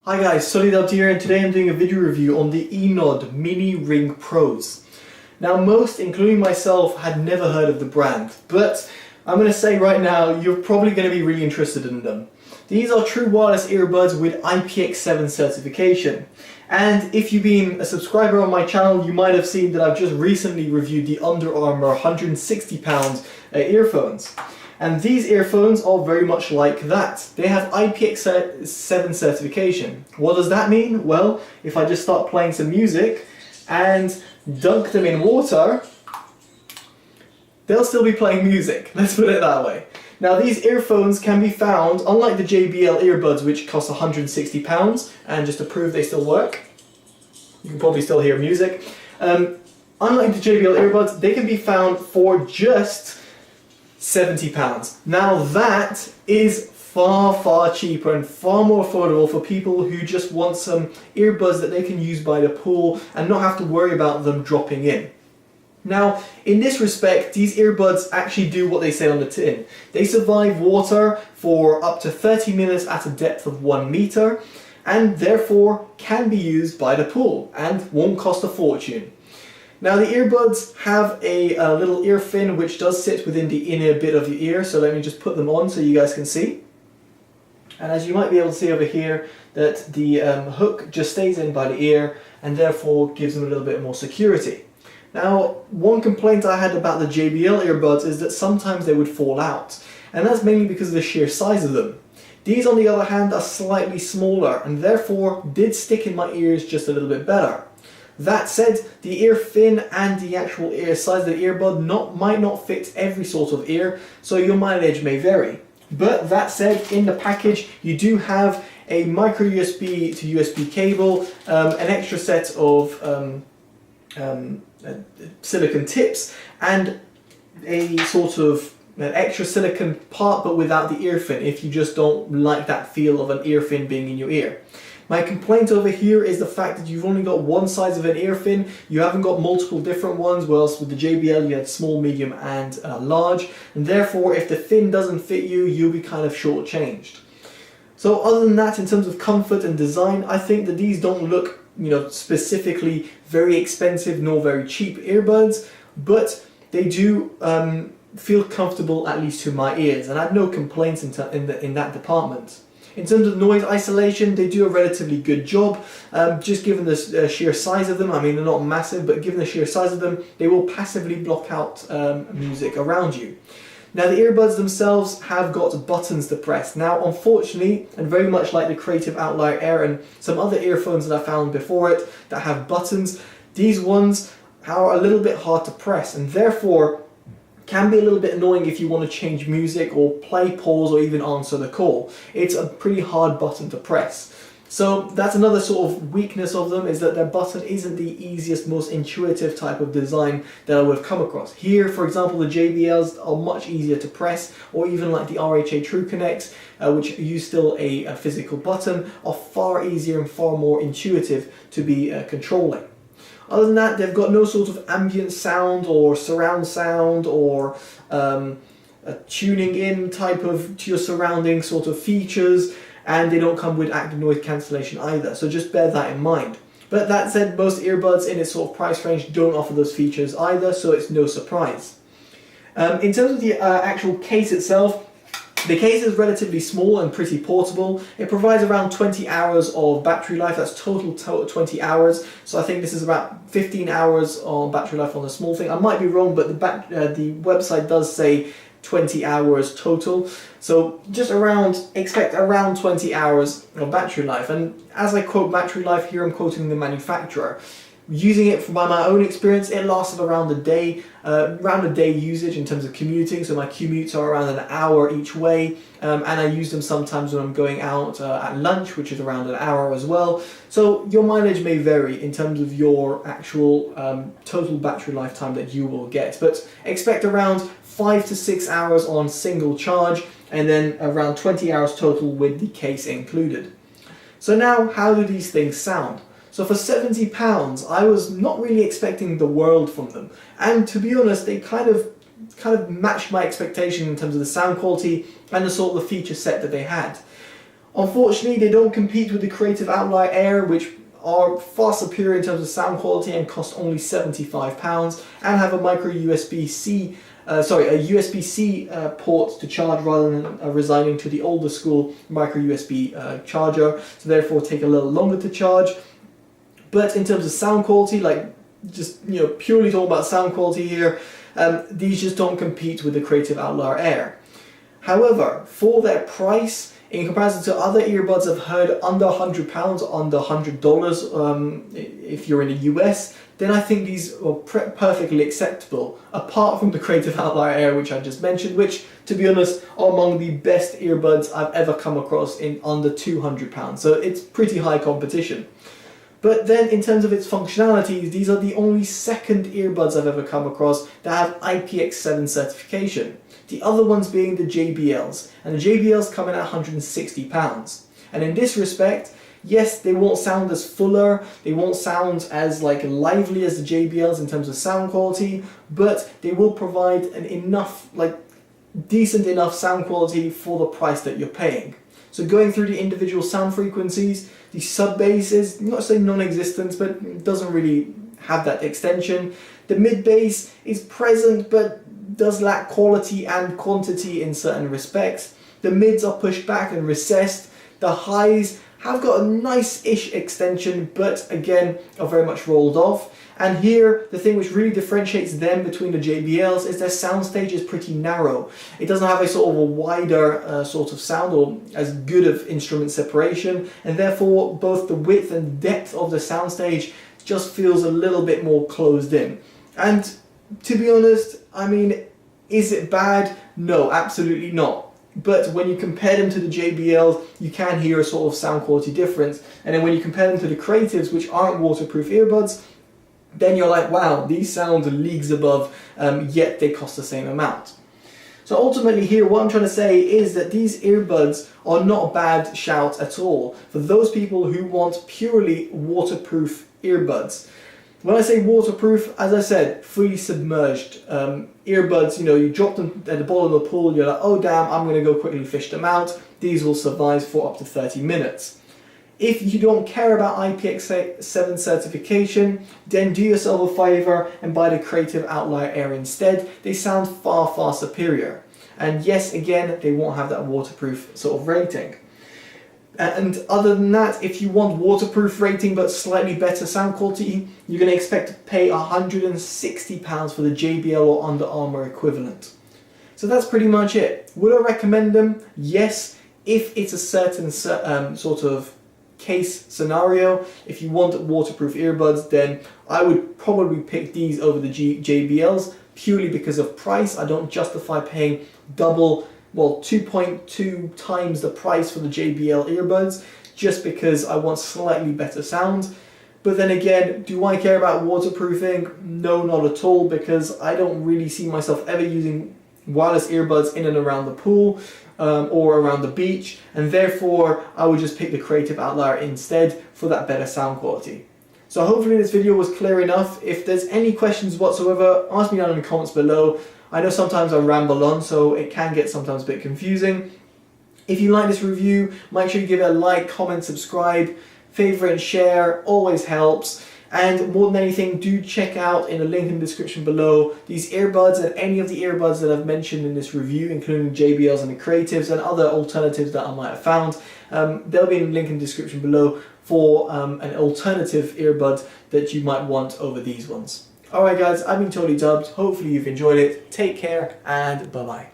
Hi guys, Totallydubbed here, and today I'm doing a video review on the eNod Mini Ring Pros. Now most, including myself, had never heard of the brand, but I'm going to say right now you're probably going to be really interested in them. These are true wireless earbuds with IPX7 certification, and if you've been a subscriber on my channel you might have seen that I've just recently reviewed the Under Armour £160 earphones. And these earphones are very much like that. They have IPX7 certification. What does that mean? Well, if I just start playing some music and dunk them in water, they'll still be playing music. Let's put it that way. Now these earphones can be found, unlike the JBL earbuds which cost £160, and just to prove they still work, you can probably still hear music. Unlike the JBL earbuds, they can be found for just £70. Now that is far cheaper and far more affordable for people who just want some earbuds that they can use by the pool and not have to worry about them dropping in. Now in this respect, these earbuds actually do what they say on the tin. They survive water for up to 30 minutes at a depth of 1 meter and therefore can be used by the pool and won't cost a fortune. Now the earbuds have a little ear fin which does sit within the inner bit of the ear, so let me just put them on so you guys can see. And as you might be able to see over here, that the hook just stays in by the ear and therefore gives them a little bit more security. Now one complaint I had about the JBL earbuds is that sometimes they would fall out, and that's mainly because of the sheer size of them. These on the other hand are slightly smaller and therefore did stick in my ears just a little bit better. That said, the ear fin and the actual ear size of the earbud might not fit every sort of ear, so your mileage may vary. But that said, in the package you do have a micro USB to USB cable, an extra set of silicone tips, and a sort of an extra silicone part but without the ear fin if you just don't like that feel of an ear fin being in your ear. My complaint over here is the fact that you've only got one size of an ear fin, you haven't got multiple different ones, whereas with the JBL you had small, medium and large, and therefore if the fin doesn't fit you, you'll be kind of shortchanged. So other than that, in terms of comfort and design, I think that these don't look, specifically very expensive nor very cheap earbuds, but they do feel comfortable, at least to my ears, and I have no complaints in that department. In terms of noise isolation, they do a relatively good job, just given the sheer size of them. I mean, they're not massive, but given the sheer size of them, they will passively block out music around you. Now the earbuds themselves have got buttons to press. Now unfortunately, and very much like the Creative Outlier Air and some other earphones that I found before it that have buttons, these ones are a little bit hard to press and therefore can be a little bit annoying if you want to change music or play, pause, or even answer the call. It's a pretty hard button to press. So that's another sort of weakness of them, is that their button isn't the easiest, most intuitive type of design that I would have come across. Here, for example, the JBLs are much easier to press, or even like the RHA TrueConnects, which use still a physical button, are far easier and far more intuitive to be controlling. Other than that, they've got no sort of ambient sound or surround sound or a tuning in type of to your surrounding sort of features, and they don't come with active noise cancellation either, so just bear that in mind. But that said, most earbuds in its sort of price range don't offer those features either, so it's no surprise. In terms of the actual case itself, the case is relatively small and pretty portable. It provides around 20 hours of battery life. That's total 20 hours. So I think this is about 15 hours on battery life on the small thing. I might be wrong, but the website does say 20 hours total. So just expect around 20 hours of battery life. And as I quote battery life here, I'm quoting the manufacturer. Using it by my own experience, it lasted around a day usage in terms of commuting, so my commutes are around an hour each way, and I use them sometimes when I'm going out at lunch, which is around an hour as well. So your mileage may vary in terms of your actual total battery lifetime that you will get, but expect around 5 to 6 hours on single charge, and then around 20 hours total with the case included. So now, how do these things sound? So for £70, I was not really expecting the world from them, and to be honest, they kind of matched my expectation in terms of the sound quality and the sort of feature set that they had. Unfortunately, they don't compete with the Creative Outlier Air, which are far superior in terms of sound quality and cost only £75, and have a micro USB-C, a USB-C port to charge rather than resigning to the older school micro USB charger, so therefore take a little longer to charge. But in terms of sound quality, like just purely talking about sound quality here, these just don't compete with the Creative Outlier Air. However, for their price, in comparison to other earbuds I've heard under £100, under $100 if you're in the US, then I think these are perfectly acceptable, apart from the Creative Outlier Air, which I just mentioned, which, to be honest, are among the best earbuds I've ever come across in under £200, so it's pretty high competition. But then in terms of its functionalities, these are the only second earbuds I've ever come across that have IPX7 certification. The other ones being the JBLs, and the JBLs come in at £160. And in this respect, yes, they won't sound as fuller, they won't sound as lively as the JBLs in terms of sound quality, but they will provide an enough, decent enough sound quality for the price that you're paying. So going through the individual sound frequencies, the sub-bass is not saying non-existent, but it doesn't really have that extension. The mid-bass is present, but does lack quality and quantity in certain respects. The mids are pushed back and recessed. The highs have got a nice-ish extension, but again are very much rolled off. And here, the thing which really differentiates them between the JBLs is their soundstage is pretty narrow. It doesn't have a sort of a wider sort of sound or as good of instrument separation, and therefore both the width and depth of the soundstage just feels a little bit more closed in. And to be honest, I mean, is it bad? No, absolutely not. But when you compare them to the JBLs, you can hear a sort of sound quality difference. And then when you compare them to the Creatives, which aren't waterproof earbuds, then you're like, wow, these sound leagues above, yet they cost the same amount. So ultimately here, what I'm trying to say is that these earbuds are not a bad shout at all for those people who want purely waterproof earbuds. When I say waterproof, as I said, fully submerged earbuds, you drop them at the bottom of the pool, you're like, oh damn, I'm going to go quickly fish them out. These will survive for up to 30 minutes. If you don't care about IPX7 certification, then do yourself a favor and buy the Creative Outlier Air instead. They sound far, far superior. And yes, again, they won't have that waterproof sort of rating. And other than that, if you want waterproof rating but slightly better sound quality, you're going to expect to pay £160 for the JBL or Under Armour equivalent. So that's pretty much it. Would I recommend them? Yes, if it's a certain sort of case scenario. If you want waterproof earbuds, then I would probably pick these over the JBLs purely because of price. I don't justify paying double, well, 2.2 times the price for the JBL earbuds just because I want slightly better sound. But then again, do I care about waterproofing? No, not at all, because I don't really see myself ever using wireless earbuds in and around the pool or around the beach, and therefore I would just pick the Creative Outlier instead for that better sound quality. So hopefully this video was clear enough. If there's any questions whatsoever, ask me down in the comments below. I know sometimes I ramble on, so it can get sometimes a bit confusing. If you like this review, make sure you give it a like, comment, subscribe, favorite and share, always helps. And more than anything, do check out in the link in the description below these earbuds and any of the earbuds that I've mentioned in this review, including JBLs and the Creatives and other alternatives that I might have found. There'll be a link in the description below for an alternative earbud that you might want over these ones. Alright guys, I've been Totally Dubbed. Hopefully you've enjoyed it. Take care and bye bye.